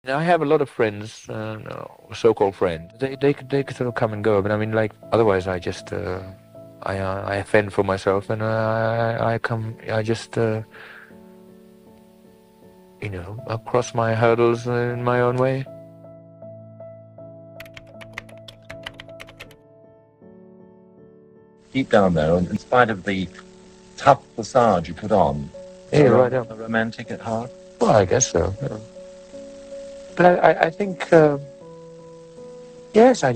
I have a lot of friends, no, so-called friends. They could sort of come and go, but I mean, like otherwise, I fend for myself, and I just I cross my hurdles in my own way. Deep down there, in spite of the tough facade you put on, Yeah, you're right. Yeah. a romantic at heart. Well, I guess so. Yeah. But I think yes, I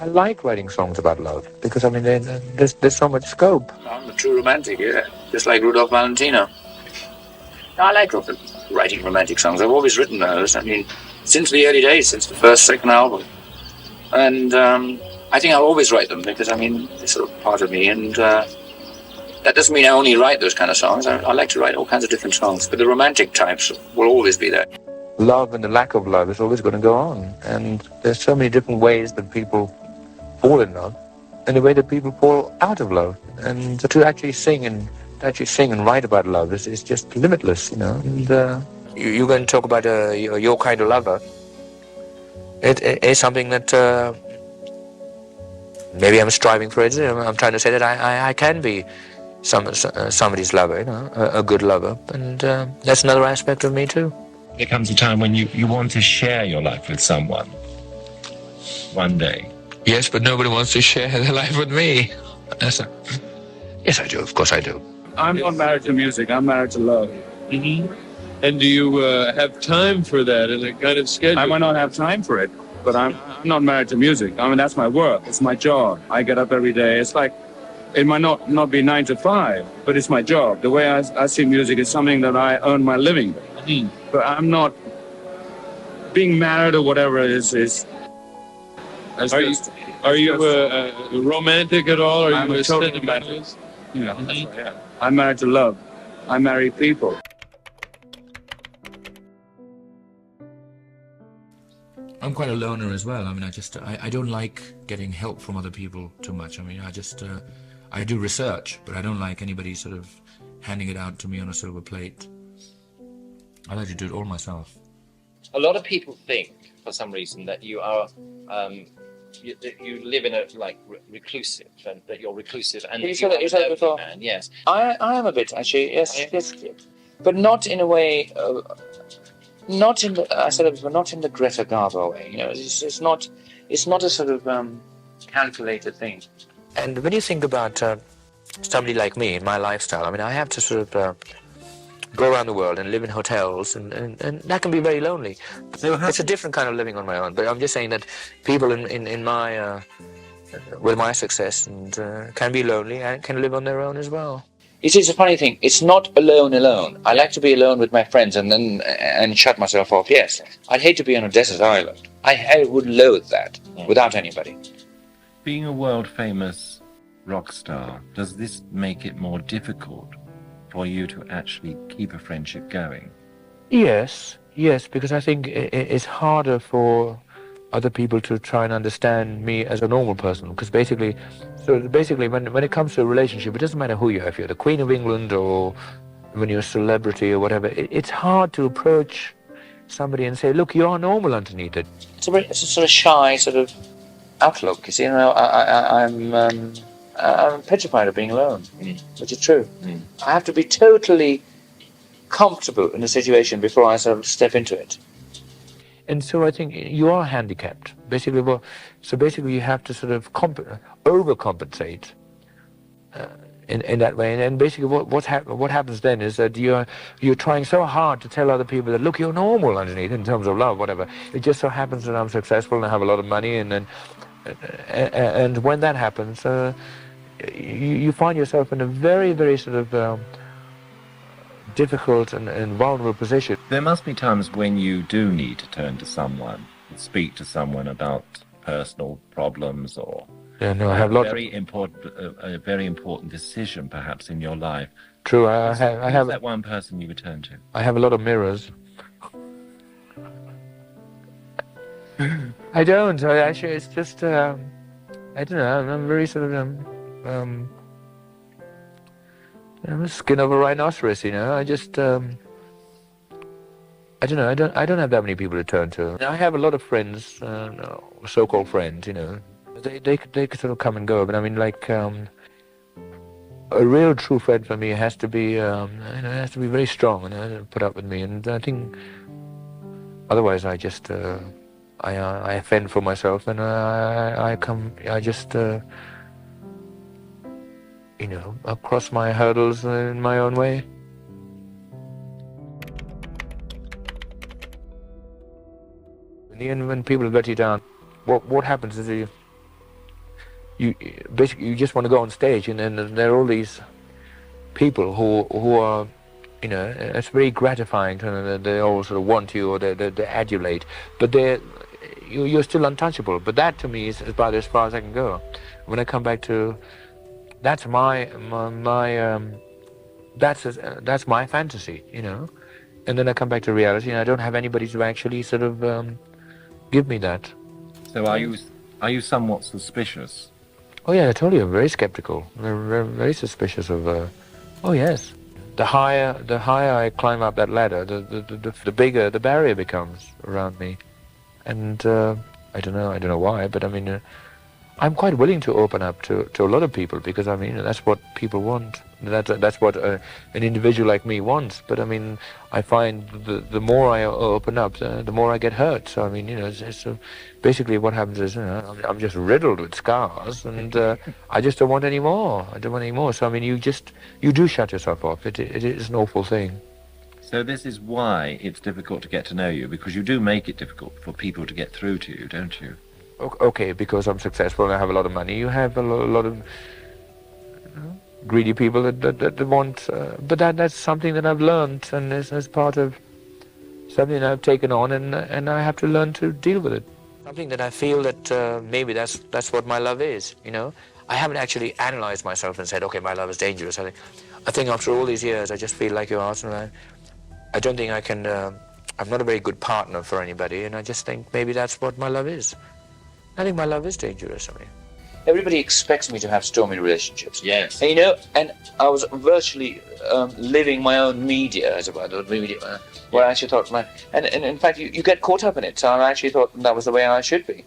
like writing songs about love because I mean there's so much scope. I'm a true romantic, yeah, just like Rudolph Valentino. I like writing romantic songs. I've always written those. I mean, since the early days, since the first, second album, and I think I'll always write them because I mean it's sort of part of me, and that doesn't mean I only write those kind of songs. I like to write all kinds of different songs, but the romantic types will always be there. Love and the lack of love is always going to go on, and there's so many different ways that people fall in love, and the way that people fall out of love, and to actually sing and write about love is just limitless, you know. And you're going to talk about your kind of lover. It is something that maybe I'm striving for it. I'm trying to say that I can be somebody's lover, you know, a good lover, and that's another aspect of me too. There comes a time when you want to share your life with someone one day. Yes, but nobody wants to share their life with me. Yes, I do. Of course I do. I'm not married to music. I'm married to love. Mm-hmm. And do you have time for that in a kind of schedule? I might not have time for it, but I'm not married to music. I mean, that's my work. It's my job. I get up every day. It's like, it might not be 9 to 5, but it's my job. The way I see music is something that I earn my living with. Mm-hmm. But I'm not being married or whatever is Are you romantic at all? Are you a sentimentalist? Yeah, that's right, yeah. I'm married to love. I marry people. I'm quite a loner as well. I mean, I don't like getting help from other people too much. I mean, I do research, but I don't like anybody sort of handing it out to me on a silver plate. I like to do it all myself. A lot of people think, for some reason, that you are, you live in a reclusive, and that you're reclusive, and you said that before. Man, yes, I am a bit actually. Yes, but not in a way. Not in the Greta Garbo way. You know, it's not a sort of calculated thing. And when you think about somebody like me, my lifestyle, I mean, I have to sort of go around the world and live in hotels, and that can be very lonely. It's a different kind of living on my own. But I'm just saying that people in my with my success and can be lonely and can live on their own as well. It's a funny thing. It's not alone. I like to be alone with my friends and shut myself off. Yes, I'd hate to be on a desert island. I would loathe that without anybody. Being a world-famous rock star, does this make it more difficult for you to actually keep a friendship going? Yes, because I think it's harder for other people to try and understand me as a normal person, because basically when it comes to a relationship, it doesn't matter who you are, if you're the Queen of England or when you're a celebrity or whatever, it's hard to approach somebody and say, look, you're normal underneath it. It's a sort of shy sort of outlook, you see. You know, I'm petrified of being alone, which is true. I have to be totally comfortable in a situation before I sort of step into it. And so I think you are handicapped. Basically, you have to sort of overcompensate in that way. And basically, what happens then is that you're trying so hard to tell other people that, look, you're normal underneath in terms of love, whatever. It just so happens that I'm successful and I have a lot of money, and when that happens, you find yourself in a very, very sort of difficult and vulnerable position. There must be times when you do need to turn to someone and speak to someone about personal problems or I have a very important decision perhaps in your life. True, I have that one person you would turn to. I have a lot of mirrors. I don't. Actually, it's just I don't know. I'm very sort of I'm the skin of a rhinoceros, you know. I just I don't know. I don't have that many people to turn to. I have a lot of friends, so-called friends. You know, they could sort of come and go. But I mean, like a real true friend for me has to be, has to be very strong and put up with me. And I think otherwise, I just I fend for myself, and I cross my hurdles in my own way. And when people let you down, what happens is you basically you just want to go on stage, and then there are all these people who are, it's very gratifying. They all sort of want you, or they adulate, but you're still untouchable. But that to me is about as far as I can go. When I come back to, that's my that's my fantasy, and then I come back to reality, and I don't have anybody to actually sort of give me that. So are you somewhat suspicious? Oh yeah, I told you, I'm very skeptical, very suspicious of. Oh yes, the higher I climb up that ladder, the bigger the barrier becomes around me, and I don't know why, but I mean, I'm quite willing to open up to a lot of people, because I mean that's what people want. That's what an individual like me wants. But I mean, I find the more I open up, the more I get hurt. So I mean, it's basically what happens is, I'm just riddled with scars, and I just don't want any more. I don't want any more. So I mean, you do shut yourself off. It is an awful thing. So this is why it's difficult to get to know you, because you do make it difficult for people to get through to you, don't you? Okay, because I'm successful and I have a lot of money. You have a lot of greedy people that want, but that's something that I've learned, and as part of something that I've taken on, and I have to learn to deal with it. Something that I feel that maybe that's what my love is. I haven't actually analyzed myself and said, okay, my love is dangerous. I think after all these years, I just feel like you asked, and I don't think I can. I'm not a very good partner for anybody, and I just think maybe that's what my love is. I think my love is dangerous. I mean, everybody expects me to have stormy relationships. Yes. And, and I was virtually living my own media, as it were, where I actually thought, and in fact, you get caught up in it. So I actually thought that was the way I should be.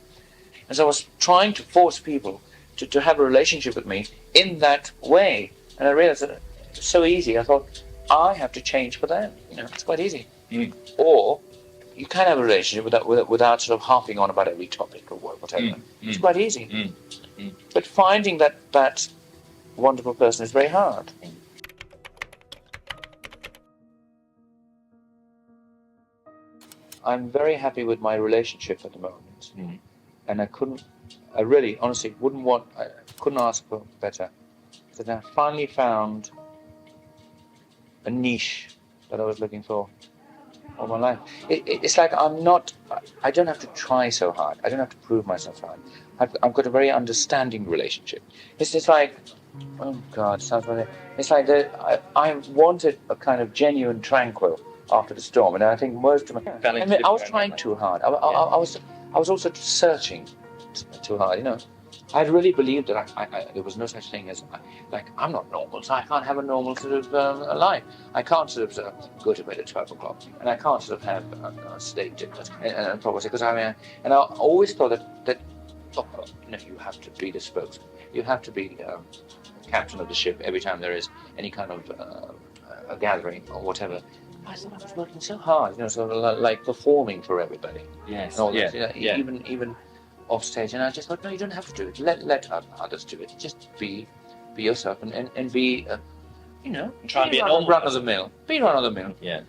And so I was trying to force people to have a relationship with me in that way. And I realized that it's so easy. I thought, I have to change for them. It's quite easy. Mm. Or you can have a relationship without sort of harping on about every topic or whatever. It's quite easy. But finding that wonderful person is very hard. I'm very happy with my relationship at the moment. And I really, honestly, I couldn't ask for better. That I finally found a niche that I was looking for all my life. It's like I don't have to try so hard. I don't have to prove myself hard. I've got a very understanding relationship. It's just like, oh God, it sounds funny. It's like I wanted a kind of genuine tranquil after the storm, and I think most of my. I was trying too hard. I was also searching too hard. I really believed that there was no such thing as, I'm not normal, so I can't have a normal sort of life. I can't sort of go to bed at 12 o'clock, and I can't sort of have a steak dinner and probably because and I always thought that you have to be the spokesman, you have to be captain of the ship every time there is any kind of a gathering or whatever. I thought I was working so hard, sort of like performing for everybody. Yes. Even off stage, and I just thought, no, you don't have to do it. Let others do it. Just be yourself and be, try and be run of the mill. Be run of the mill. Yeah.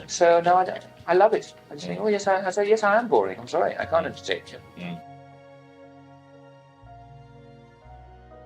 So now I love it. I just think, oh yes, I am boring. I'm sorry, I can't entertain you.